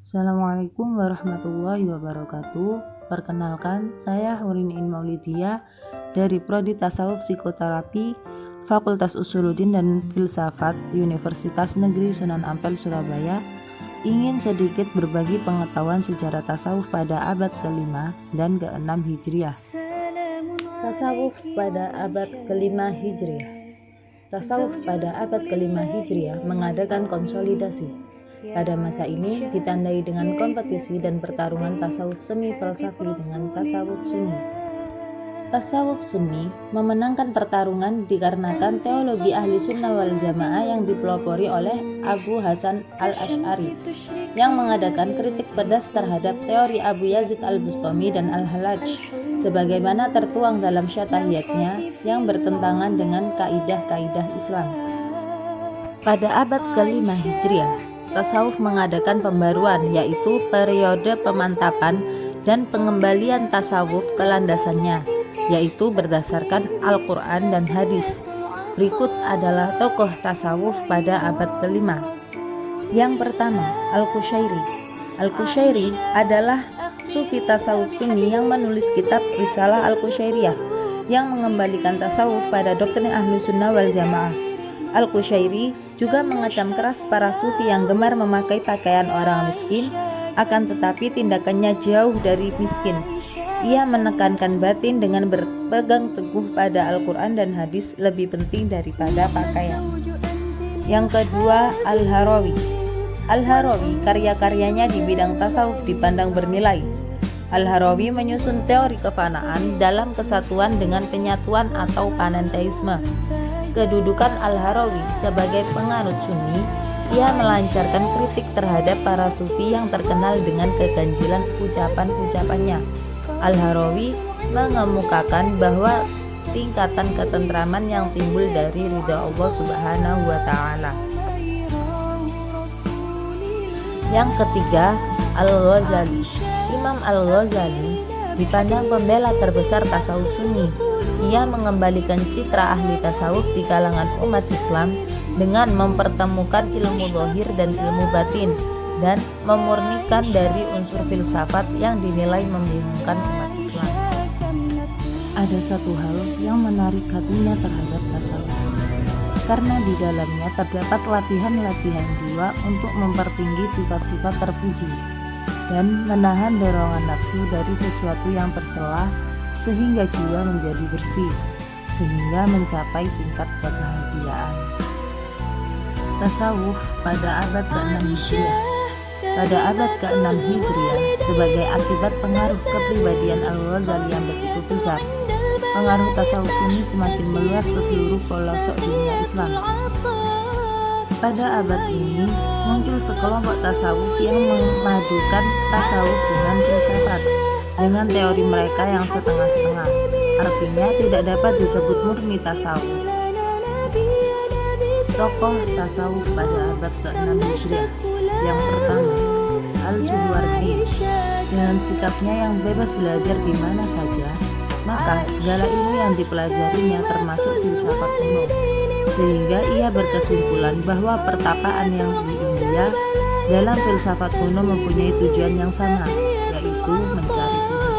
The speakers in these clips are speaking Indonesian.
Assalamualaikum warahmatullahi wabarakatuh. Perkenalkan, saya Huriniin Maulidia dari Prodi Tasawuf Psikoterapi Fakultas Usuluddin dan Filsafat Universitas Negeri Sunan Ampel Surabaya. Ingin sedikit berbagi pengetahuan sejarah tasawuf pada abad ke-5 dan ke-6 Hijriah. Tasawuf pada abad ke-5 Hijriah. Tasawuf pada abad ke-5 Hijriah mengadakan konsolidasi. Pada masa ini ditandai dengan kompetisi dan pertarungan tasawuf semi falsafi dengan tasawuf sunni. Tasawuf sunni memenangkan pertarungan dikarenakan teologi ahli sunnah wal jamaah yang dipelopori oleh Abu Hasan al-Asy'ari yang mengadakan kritik pedas terhadap teori Abu Yazid al-Bustami dan al-Hallaj sebagaimana tertuang dalam syatahiyatnya yang bertentangan dengan kaidah-kaidah Islam. Pada abad ke-5 Hijriah, tasawuf mengadakan pembaruan, yaitu periode pemantapan dan pengembalian tasawuf ke landasannya, yaitu berdasarkan Al-Quran dan hadis. Berikut adalah tokoh tasawuf pada abad ke-5. Yang pertama, Al-Qushairi. Al-Qushairi adalah sufi tasawuf sunni yang menulis kitab Risalah Al-Qushairiyah yang mengembalikan tasawuf pada doktrin ahlu sunnah wal jamaah. Al-Qushairi juga mengecam keras para sufi yang gemar memakai pakaian orang miskin, akan tetapi tindakannya jauh dari miskin. Ia menekankan batin dengan berpegang teguh pada Al-Quran dan hadis lebih penting daripada pakaian. Yang kedua, Al-Harawi. Al-Harawi karya-karyanya di bidang tasawuf dipandang bernilai. Al-Harawi menyusun teori kefanaan dalam kesatuan dengan penyatuan atau panenteisme. Kedudukan Al-Harawi sebagai penganut sunni, ia melancarkan kritik terhadap para sufi yang terkenal dengan keganjilan ucapan-ucapannya. Al-Harawi mengemukakan bahwa tingkatan ketentraman yang timbul dari ridha Allah Subhanahu wa Ta'ala. Yang ketiga, Al-Ghazali. Imam Al-Ghazali dipandang pembela terbesar tasawuf sunni. Ia mengembalikan citra ahli tasawuf di kalangan umat Islam dengan mempertemukan ilmu zahir dan ilmu batin dan memurnikan dari unsur filsafat yang dinilai membingungkan umat Islam. Ada satu hal yang menarik hatinya terhadap tasawuf, karena di dalamnya terdapat latihan-latihan jiwa untuk mempertinggi sifat-sifat terpuji dan menahan dorongan nafsu dari sesuatu yang tercela sehingga jiwa menjadi bersih, sehingga mencapai tingkat kebahagiaan. Tasawuf pada abad ke-6 Hijriah. Pada abad ke-6 Hijriah, sebagai akibat pengaruh kepribadian Al-Ghazali yang begitu besar, pengaruh tasawuf sunni semakin meluas ke seluruh pelosok dunia Islam. Pada abad ini, muncul sekelompok tasawuf yang memadukan tasawuf dengan filsafat, dengan teori mereka yang setengah-setengah, artinya tidak dapat disebut murni tasawuf. Tokoh tasawuf pada abad ke-6 Hijriah. Yang pertama, Al-Suhrawardi. Dengan sikapnya yang bebas belajar di mana saja, maka segala ilmu yang dipelajarinya termasuk filsafat kuno, sehingga ia berkesimpulan bahwa pertapaan yang di India dalam filsafat kuno mempunyai tujuan yang sama, yaitu mencari Tuhan.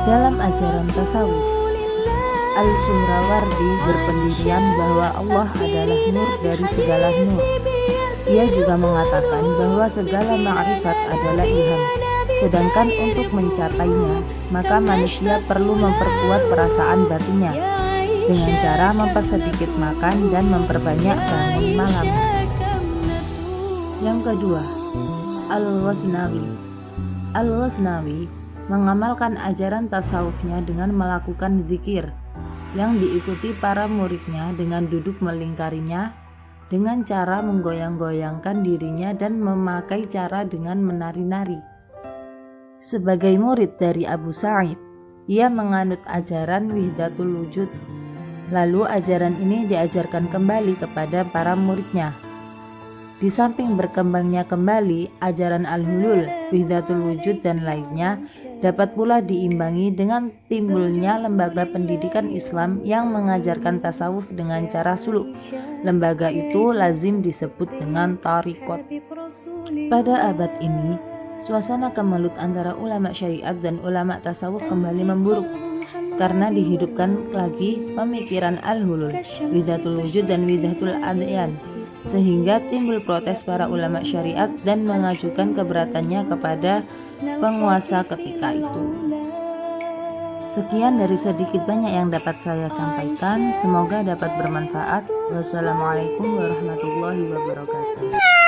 Dalam ajaran tasawuf, Al-Suhrawardi berpendirian bahwa Allah adalah nur dari segala nur. Ia juga mengatakan bahwa segala ma'rifat adalah ilham, sedangkan untuk mencapainya, maka manusia perlu memperkuat perasaan batinnya dengan cara mempersedikit makan dan memperbanyak bangun malam. Yang kedua, Al-Ghaznawi. Al-Ghaznawi mengamalkan ajaran tasawufnya dengan melakukan zikir yang diikuti para muridnya dengan duduk melingkarinya dengan cara menggoyang-goyangkan dirinya dan memakai cara dengan menari-nari. Sebagai murid dari Abu Sa'id, ia menganut ajaran Wihdatul Wujud. Lalu ajaran ini diajarkan kembali kepada para muridnya. Di samping berkembangnya kembali ajaran al-hulul, wahdatul wujud dan lainnya, dapat pula diimbangi dengan timbulnya lembaga pendidikan Islam yang mengajarkan tasawuf dengan cara suluk. Lembaga itu lazim disebut dengan tarikot. Pada abad ini, suasana kemelut antara ulama syariat dan ulama tasawuf kembali memburuk karena dihidupkan lagi pemikiran al-hulul, wahdatul wujud dan wahdatul adyan, sehingga timbul protes para ulama syariat dan mengajukan keberatannya kepada penguasa ketika itu. Sekian dari sedikit banyak yang dapat saya sampaikan, semoga dapat bermanfaat. Wassalamualaikum warahmatullahi wabarakatuh.